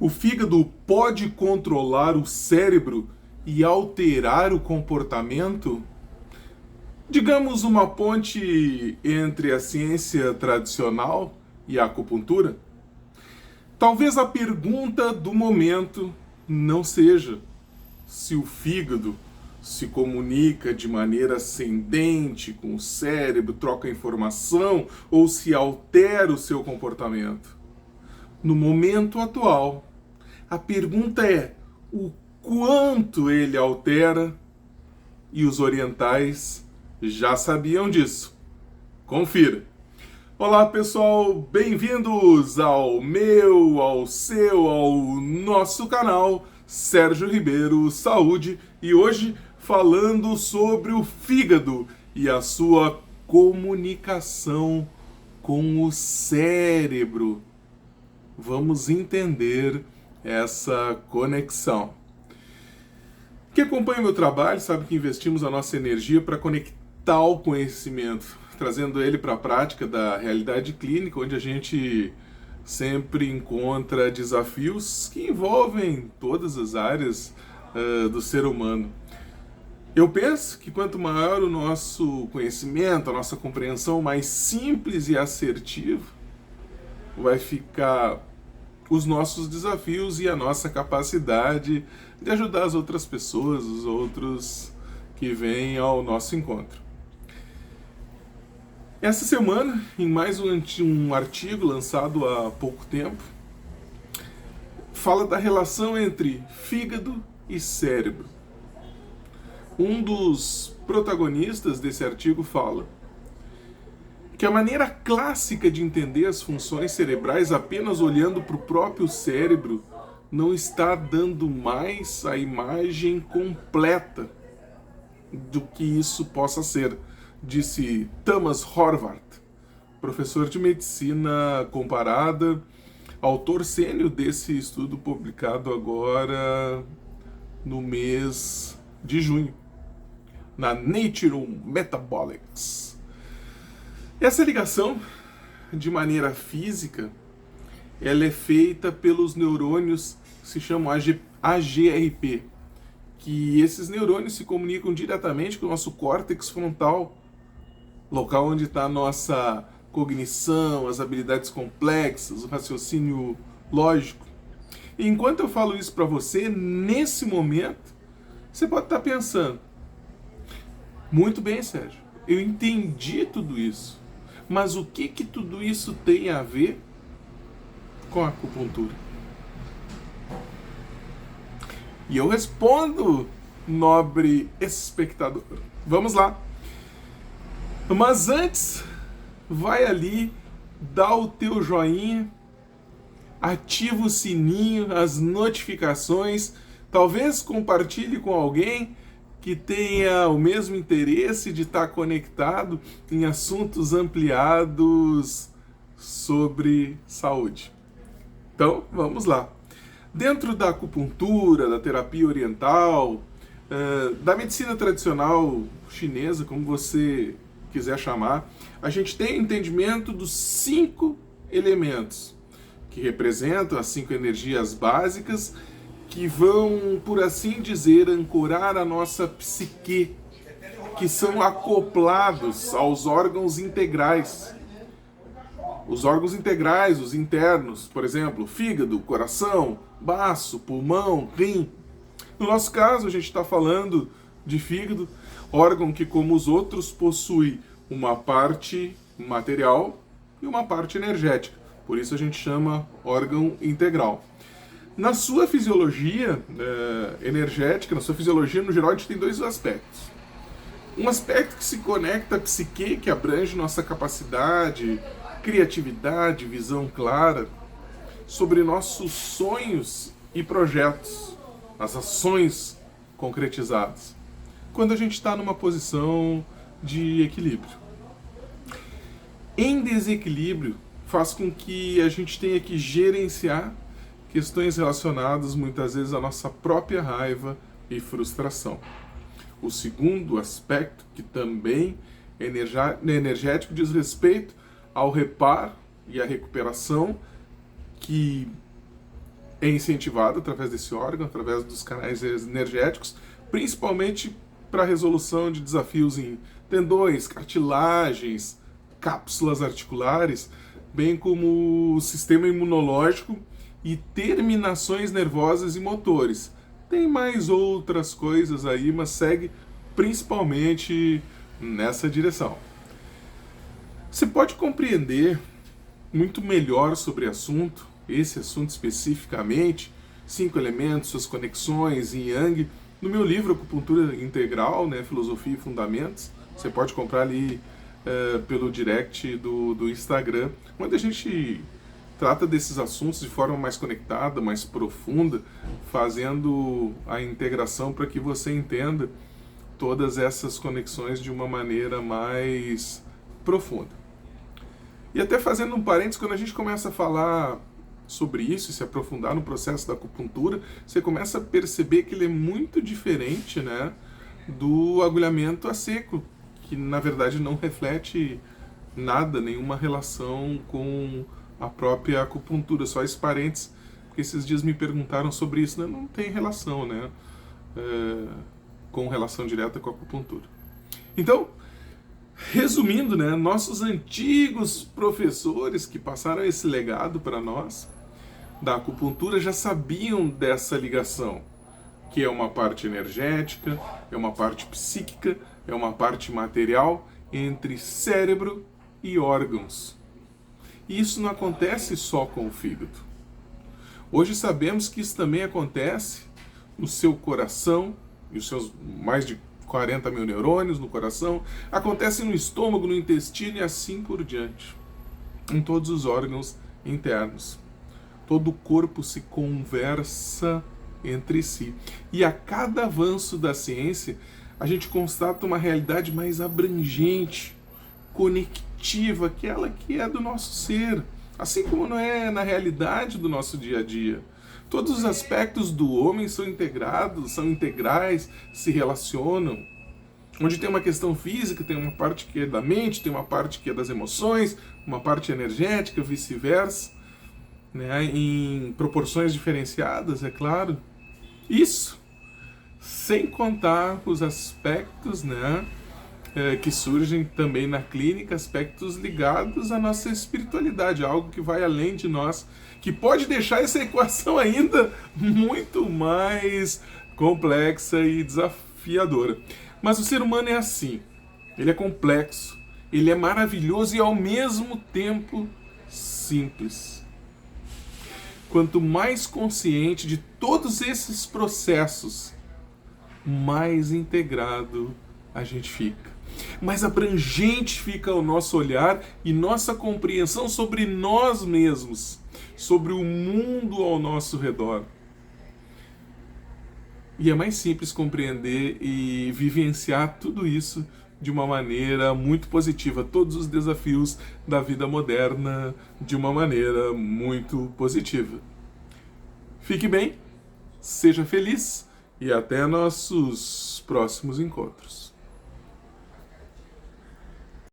O fígado pode controlar o cérebro e alterar o comportamento? Digamos uma ponte entre a ciência tradicional e a acupuntura? Talvez a pergunta do momento não seja se o fígado se comunica de maneira ascendente com o cérebro, troca informação ou se altera o seu comportamento. No momento atual, a pergunta é o quanto ele altera, e os orientais já sabiam disso. Confira. Olá pessoal, bem-vindos ao meu, ao seu, ao nosso canal Sérgio Ribeiro Saúde, e hoje falando sobre o fígado e a sua comunicação com o cérebro. Vamos entender essa conexão. Quem acompanha o meu trabalho sabe que investimos a nossa energia para conectar o conhecimento, trazendo ele para a prática da realidade clínica, onde a gente sempre encontra desafios que envolvem todas as áreas do ser humano. Eu penso que quanto maior o nosso conhecimento, a nossa compreensão, mais simples e assertivo vai ficar os nossos desafios e a nossa capacidade de ajudar as outras pessoas, os outros que vêm ao nosso encontro. Essa semana, em mais um artigo lançado há pouco tempo, fala da relação entre fígado e cérebro. Um dos protagonistas desse artigo fala que a maneira clássica de entender as funções cerebrais apenas olhando para o próprio cérebro não está dando mais a imagem completa do que isso possa ser, disse Thomas Horvath, professor de medicina comparada, autor sênior desse estudo publicado agora no mês de junho, na Nature Metabolics. Essa ligação, de maneira física, ela é feita pelos neurônios que se chamam AGRP, que esses neurônios se comunicam diretamente com o nosso córtex frontal, local onde está a nossa cognição, as habilidades complexas, o raciocínio lógico. E enquanto eu falo isso para você, nesse momento, você pode estar pensando, muito bem, Sérgio, eu entendi tudo isso. Mas o que tudo isso tem a ver com a acupuntura? E eu respondo, nobre espectador. Vamos lá. Mas antes, vai ali, dá o teu joinha, ativa o sininho, as notificações, talvez compartilhe com alguém que tenha o mesmo interesse de estar conectado em assuntos ampliados sobre saúde. Então, vamos lá. Dentro da acupuntura, da terapia oriental, da medicina tradicional chinesa, como você quiser chamar, a gente tem entendimento dos 5 elementos que representam as 5 energias básicas que vão, por assim dizer, ancorar a nossa psique, que são acoplados aos órgãos integrais. Os órgãos integrais, os internos, por exemplo, fígado, coração, baço, pulmão, rim. No nosso caso, a gente está falando de fígado, órgão que, como os outros, possui uma parte material e uma parte energética. Por isso a gente chama órgão integral. Na sua fisiologia energética, na sua fisiologia no geral, a gente tem 2 aspectos. Um aspecto que se conecta à psique, que abrange nossa capacidade, criatividade, visão clara, sobre nossos sonhos e projetos, as ações concretizadas, quando a gente está numa posição de equilíbrio. Em desequilíbrio, faz com que a gente tenha que gerenciar questões relacionadas muitas vezes à nossa própria raiva e frustração. O segundo aspecto, que também é energético, diz respeito ao reparo e à recuperação, que é incentivado através desse órgão, através dos canais energéticos, principalmente para a resolução de desafios em tendões, cartilagens, cápsulas articulares, bem como o sistema imunológico e terminações nervosas e motores. Tem mais outras coisas aí, mas segue principalmente nessa direção. Você pode compreender muito melhor sobre esse assunto especificamente, 5 elementos, suas conexões, yin yang, no meu livro Acupuntura Integral, né, Filosofia e Fundamentos. Você pode comprar ali pelo direct do Instagram, onde a gente trata desses assuntos de forma mais conectada, mais profunda, fazendo a integração para que você entenda todas essas conexões de uma maneira mais profunda. E até fazendo um parênteses, quando a gente começa a falar sobre isso e se aprofundar no processo da acupuntura, você começa a perceber que ele é muito diferente, né, do agulhamento a seco, que na verdade não reflete nada, nenhuma relação com a própria acupuntura. Só esse parênteses, porque esses dias me perguntaram sobre isso, né? Não tem relação, né, com relação direta com a acupuntura. Então, resumindo, né, nossos antigos professores que passaram esse legado para nós da acupuntura já sabiam dessa ligação, que é uma parte energética, é uma parte psíquica, é uma parte material entre cérebro e órgãos. E isso não acontece só com o fígado. Hoje sabemos que isso também acontece no seu coração, e os seus mais de 40 mil neurônios no coração, acontece no estômago, no intestino e assim por diante. Em todos os órgãos internos. Todo o corpo se conversa entre si. E a cada avanço da ciência, a gente constata uma realidade mais abrangente, conectiva, aquela que é do nosso ser. Assim como não é na realidade do nosso dia a dia. Todos os aspectos do homem são integrados, são integrais, se relacionam. Onde tem uma questão física, tem uma parte que é da mente, tem uma parte que é das emoções, uma parte energética, vice-versa, né? Em proporções diferenciadas, é claro. Isso, sem contar os aspectos, né, que surgem também na clínica, aspectos ligados à nossa espiritualidade, algo que vai além de nós, que pode deixar essa equação ainda muito mais complexa e desafiadora. Mas o ser humano é assim, ele é complexo, ele é maravilhoso e ao mesmo tempo simples. Quanto mais consciente de todos esses processos, mais integrado a gente fica. Mais abrangente fica o nosso olhar e nossa compreensão sobre nós mesmos, sobre o mundo ao nosso redor. E é mais simples compreender e vivenciar tudo isso de uma maneira muito positiva, todos os desafios da vida moderna de uma maneira muito positiva. Fique bem, seja feliz e até nossos próximos encontros.